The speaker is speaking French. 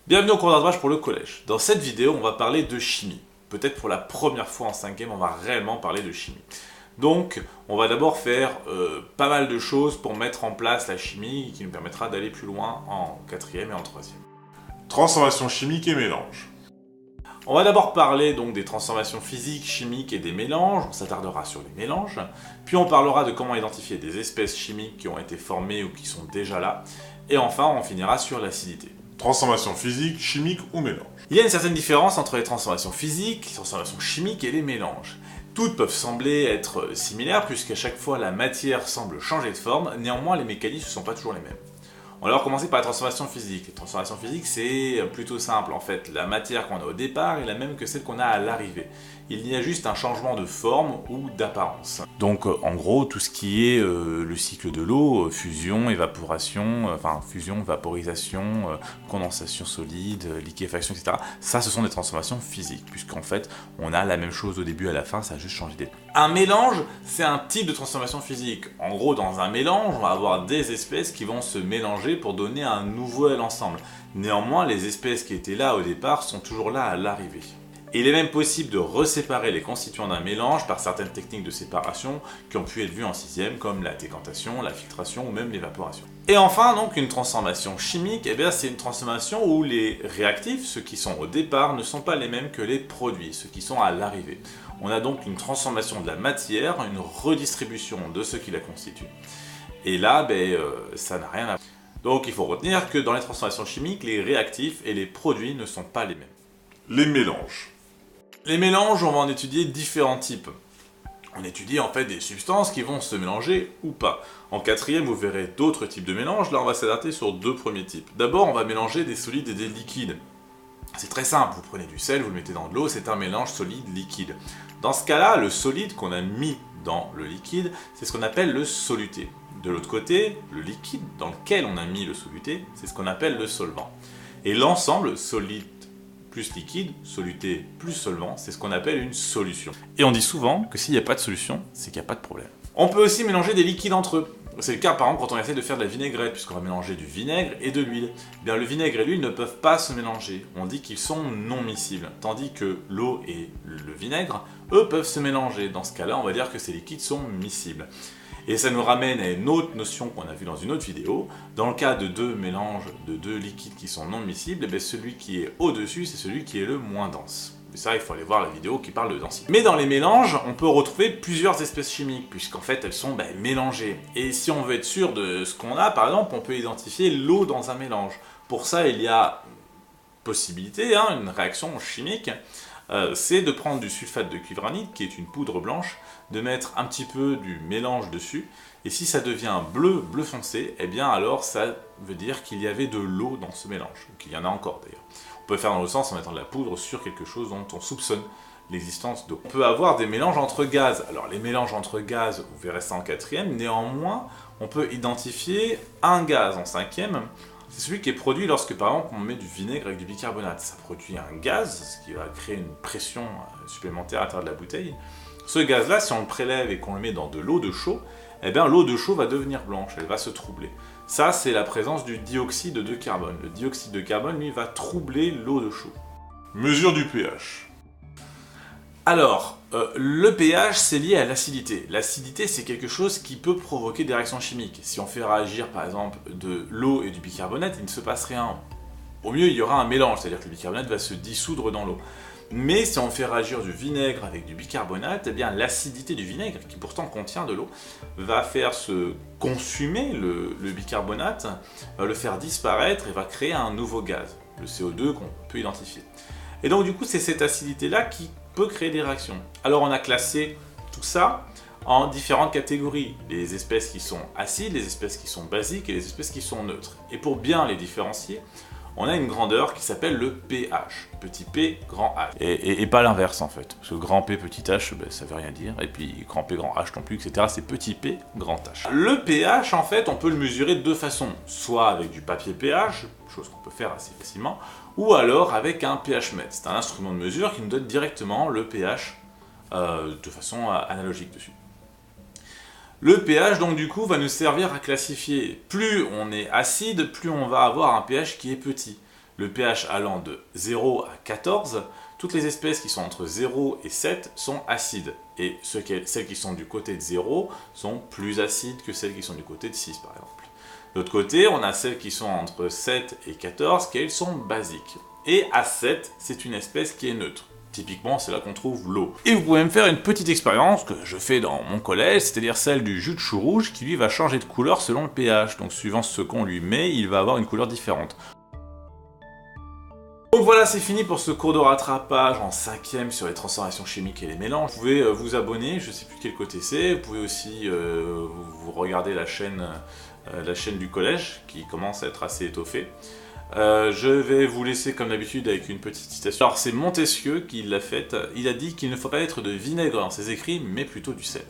Bienvenue au cours d'arbrage pour le collège. Dans cette vidéo, on va parler de chimie. Peut-être pour la première fois en 5e, on va réellement parler de chimie. Donc, on va d'abord faire pas mal de choses pour mettre en place la chimie qui nous permettra d'aller plus loin en 4e et en 3e. Transformation chimique et mélange. On va d'abord parler donc des transformations physiques, chimiques et des mélanges. On s'attardera sur les mélanges. Puis on parlera de comment identifier des espèces chimiques qui ont été formées ou qui sont déjà là. Et enfin, on finira sur l'acidité. Transformation physique, chimique ou mélange. Il y a une certaine différence entre les transformations physiques, les transformations chimiques et les mélanges. Toutes peuvent sembler être similaires puisqu'à chaque fois la matière semble changer de forme, néanmoins les mécanismes ne sont pas toujours les mêmes. On va alors commencer par la transformation physique. Les transformations physiques, c'est plutôt simple en fait. La matière qu'on a au départ est la même que celle qu'on a à l'arrivée. Il y a juste un changement de forme ou d'apparence. Donc en gros, tout ce qui est le cycle de l'eau, fusion, évaporation, fusion, vaporisation, condensation solide, liquéfaction, etc. Ça, ce sont des transformations physiques, puisqu'en fait, on a la même chose au début et à la fin, ça a juste changé d'état. Un mélange, c'est un type de transformation physique. En gros, dans un mélange, on va avoir des espèces qui vont se mélanger pour donner un nouvel ensemble. Néanmoins, les espèces qui étaient là au départ sont toujours là à l'arrivée. Il est même possible de reséparer les constituants d'un mélange par certaines techniques de séparation qui ont pu être vues en 6e, comme la décantation, la filtration ou même l'évaporation. Et enfin, donc, une transformation chimique, c'est une transformation où les réactifs, ceux qui sont au départ, ne sont pas les mêmes que les produits, ceux qui sont à l'arrivée. On a donc une transformation de la matière, une redistribution de ce qui la constitue. Et là, ça n'a rien à voir. Donc il faut retenir que dans les transformations chimiques, les réactifs et les produits ne sont pas les mêmes. Les mélanges. Les mélanges, on va en étudier différents types. On étudie en fait des substances qui vont se mélanger ou pas. En 4e, vous verrez d'autres types de mélanges. Là, on va s'adapter sur deux premiers types. D'abord, on va mélanger des solides et des liquides. C'est très simple, vous prenez du sel, vous le mettez dans de l'eau, c'est un mélange solide-liquide. Dans ce cas-là, le solide qu'on a mis dans le liquide, c'est ce qu'on appelle le soluté. De l'autre côté, le liquide dans lequel on a mis le soluté, c'est ce qu'on appelle le solvant. Et l'ensemble, solide plus liquide, soluté plus solvant, c'est ce qu'on appelle une solution. Et on dit souvent que s'il n'y a pas de solution, c'est qu'il n'y a pas de problème. On peut aussi mélanger des liquides entre eux. C'est le cas par exemple quand on essaie de faire de la vinaigrette, puisqu'on va mélanger du vinaigre et de l'huile. Bien, le vinaigre et l'huile ne peuvent pas se mélanger. On dit qu'ils sont non miscibles. Tandis que l'eau et le vinaigre, eux, peuvent se mélanger. Dans ce cas-là, on va dire que ces liquides sont miscibles. Et ça nous ramène à une autre notion qu'on a vue dans une autre vidéo. Dans le cas de deux mélanges de deux liquides qui sont non miscibles, celui qui est au-dessus, c'est celui qui est le moins dense. Et ça, il faut aller voir la vidéo qui parle de densité. Mais dans les mélanges, on peut retrouver plusieurs espèces chimiques, puisqu'en fait, elles sont mélangées. Et si on veut être sûr de ce qu'on a, par exemple, on peut identifier l'eau dans un mélange. Pour ça, il y a possibilité, une réaction chimique, c'est de prendre du sulfate de cuivranite, qui est une poudre blanche, de mettre un petit peu du mélange dessus, et si ça devient bleu foncé, alors ça veut dire qu'il y avait de l'eau dans ce mélange, ou qu'il y en a encore d'ailleurs. On peut faire dans le sens en mettant de la poudre sur quelque chose dont on soupçonne l'existence d'eau. On peut avoir des mélanges entre gaz. Alors les mélanges entre gaz, vous verrez ça en 4e, néanmoins, on peut identifier un gaz en 5e, c'est celui qui est produit lorsque par exemple on met du vinaigre avec du bicarbonate. Ça produit un gaz, ce qui va créer une pression supplémentaire à l'intérieur de la bouteille. Ce gaz-là, si on le prélève et qu'on le met dans de l'eau de chaux, l'eau de chaux va devenir blanche, elle va se troubler. Ça, c'est la présence du dioxyde de carbone. Le dioxyde de carbone, lui, va troubler l'eau de chaux. Mesure du pH. Alors, le pH, c'est lié à l'acidité. L'acidité, c'est quelque chose qui peut provoquer des réactions chimiques. Si on fait réagir, par exemple, de l'eau et du bicarbonate, il ne se passe rien. Au mieux, il y aura un mélange, c'est-à-dire que le bicarbonate va se dissoudre dans l'eau. Mais si on fait réagir du vinaigre avec du bicarbonate, l'acidité du vinaigre, qui pourtant contient de l'eau, va faire se consumer le bicarbonate, va le faire disparaître et va créer un nouveau gaz, le CO2 qu'on peut identifier. Et donc du coup, c'est cette acidité-là qui peut créer des réactions. Alors on a classé tout ça en différentes catégories. Les espèces qui sont acides, les espèces qui sont basiques et les espèces qui sont neutres. Et pour bien les différencier, on a une grandeur qui s'appelle le pH, petit p, grand H. Et pas l'inverse en fait, parce que grand P, petit H, ça veut rien dire, et puis grand P, grand H non plus, etc. C'est petit p, grand H. Le pH, en fait, on peut le mesurer de deux façons, soit avec du papier pH, chose qu'on peut faire assez facilement, ou alors avec un pH-mètre. C'est un instrument de mesure qui nous donne directement le pH de façon analogique dessus. Le pH, donc du coup, va nous servir à classifier. Plus on est acide, plus on va avoir un pH qui est petit. le pH allant de 0 à 14, toutes les espèces qui sont entre 0 et 7 sont acides. Et celles qui sont du côté de 0 sont plus acides que celles qui sont du côté de 6 par exemple. De l'autre côté, on a celles qui sont entre 7 et 14, qui elles sont basiques. Et à 7, c'est une espèce qui est neutre. Typiquement, c'est là qu'on trouve l'eau. Et vous pouvez même faire une petite expérience que je fais dans mon collège, c'est-à-dire celle du jus de chou rouge qui lui va changer de couleur selon le pH. Donc suivant ce qu'on lui met, il va avoir une couleur différente. Donc voilà, c'est fini pour ce cours de rattrapage en 5e sur les transformations chimiques et les mélanges. Vous pouvez vous abonner, je ne sais plus de quel côté c'est. Vous pouvez aussi vous regarder la chaîne du collège qui commence à être assez étoffée. Je vais vous laisser comme d'habitude avec une petite citation. Alors c'est Montesquieu qui l'a faite. Il a dit qu'il ne faut pas mettre de vinaigre dans ses écrits, mais plutôt du sel.